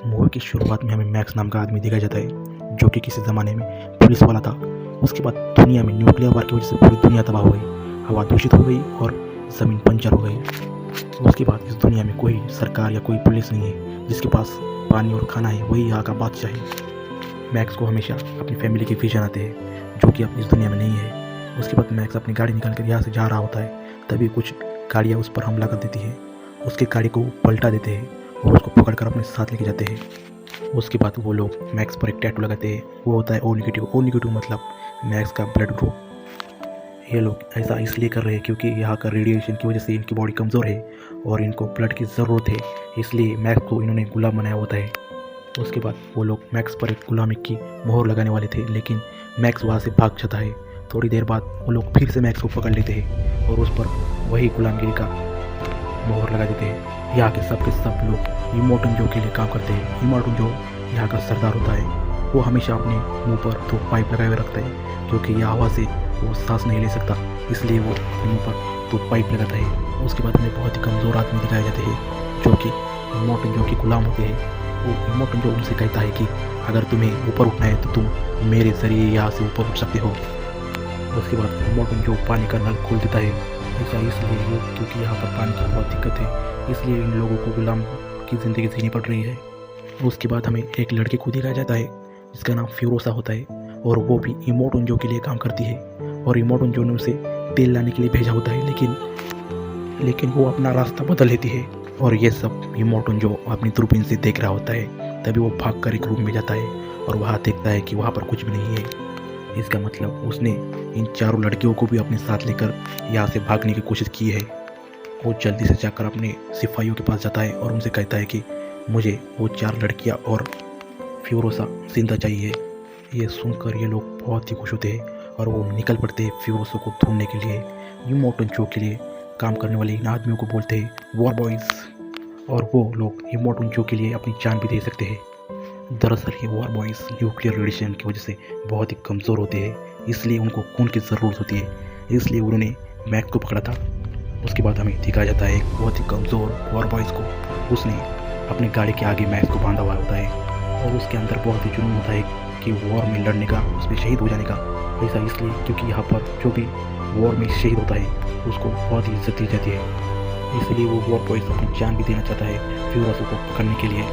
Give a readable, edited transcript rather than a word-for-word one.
Movie की शुरुआत में हमें मैक्स नाम का आदमी दिखाया जाता है जो कि किसी ज़माने में पुलिस वाला था। उसके बाद दुनिया में न्यूक्लियर वार की वजह से पूरी दुनिया तबाह हो गई, हवा दूषित हो गई और ज़मीन बंजर हो गई। उसके बाद इस दुनिया में कोई सरकार या कोई पुलिस नहीं है, जिसके पास पानी और खाना है वही यहाँ का बादशाह है। मैक्स को हमेशा अपनी फैमिली के विजन आते हैं जो कि अब इस दुनिया में नहीं है। उसके बाद मैक्स अपनी गाड़ी निकाल कर यहाँ से जा रहा होता है, तभी कुछ गाड़ियाँ उस पर हमला कर देती हैं। उसके गाड़ी को पलटा देते हैं और उसको पकड़कर अपने साथ लेके जाते हैं। उसके बाद वो लोग मैक्स पर एक टैटू लगाते हैं, वो होता है ओ नेगेटिव। ओ नेगेटिव मतलब मैक्स का ब्लड ग्रुप। ये लोग ऐसा इसलिए कर रहे हैं क्योंकि यहाँ का रेडिएशन की वजह से इनकी बॉडी कमज़ोर है और इनको ब्लड की ज़रूरत है, इसलिए मैक्स को इन्होंने गुलाम बनाया होता है। उसके बाद वो लोग मैक्स पर एक गुलामी की मोहर लगाने वाले थे, लेकिन मैक्स वहाँ से भाग जाता है। थोड़ी देर बाद वो लोग फिर से मैक्स को पकड़ लेते हैं और उस पर वही गुलामगिरी का मोहर लगा देते हैं। यहाँ के सब लोग इमोर्टन जो के लिए काम करते हैं। इमोर्टन जो यहाँ का सरदार होता है, वो हमेशा अपने मुंह पर तो पाइप लगाए हुए रखता है क्योंकि यह हवा से वो सांस नहीं ले सकता, इसलिए वो मुंह पर तो पाइप लगाता है। उसके बाद हमें बहुत ही कमज़ोर आदमी दिखाए जाते हैं जो कि इमोर्टन जो कि गुलाम होते हैं। वो इमोर्टन जो उनसे कहता है कि अगर तुम्हें ऊपर उठना है तो तुम मेरे ज़रिए यहाँ से ऊपर उठ सकते हो। उसके बाद इमोर्टन जो पानी का नल खोल देता है, ऐसा इसलिए क्योंकि यहाँ पर पानी की बहुत दिक्कत है, इसलिए इन लोगों को गुलाम की ज़िंदगी जीनी पड़ रही है। उसके बाद हमें एक लड़के को दिखाया जाता है जिसका नाम फ्यूरोसा होता है और वो भी इमोर्टन जो के लिए काम करती है और इमोर्टन जो ने उसे तेल लाने के लिए भेजा होता है, लेकिन वो अपना रास्ता बदल लेती है और ये सब इमोर्टन जो अपनी दूरबीन से देख रहा होता है। तभी वो भाग कर एक रूम में जाता है और वहाँ देखता है कि वहाँ पर कुछ भी नहीं है। इसका मतलब उसने इन चारों लड़कियों को भी अपने साथ लेकर यहाँ से भागने की कोशिश की है। वो जल्दी से जाकर अपने सिपाहियों के पास जाता है और उनसे कहता है कि मुझे वो 4 लड़कियाँ और फ्यूरोसा जिंदा चाहिए। ये सुनकर ये लोग बहुत ही खुश होते हैं और वो निकल पड़ते हैं फ्यूरोसा को ढूंढने के लिए। इमोर्टन जो के लिए काम करने वाले इन आदमियों को बोलते हैं वॉर बॉयज़, और वो लोग इमोर्टन जो के लिए अपनी जान भी दे सकते हैं। दरअसल ये वॉर बॉयज़ न्यूक्लियर रेडिएशन की वजह से बहुत ही कमज़ोर होते हैं, इसलिए उनको खून की ज़रूरत होती है, इसलिए उन्होंने मैक्स को पकड़ा था। उसके बाद हमें दिखाया जाता है एक बहुत ही कमज़ोर वॉर बॉयज़ को। उसने अपनी गाड़ी के आगे मैक्स को बांधा हुआ होता है और उसके अंदर बहुत ही जुनून होता है कि वॉर में लड़ने का, उसमें शहीद हो जाने का। ऐसा इसलिए क्योंकि यहाँ पर जो भी वॉर में शहीद होता है उसको बहुत ही इज्जत दी जाती है, इसलिए वो वॉर बॉयज़ अपनी जान भी देना चाहता है फ्यूरोसा को पकड़ने के लिए।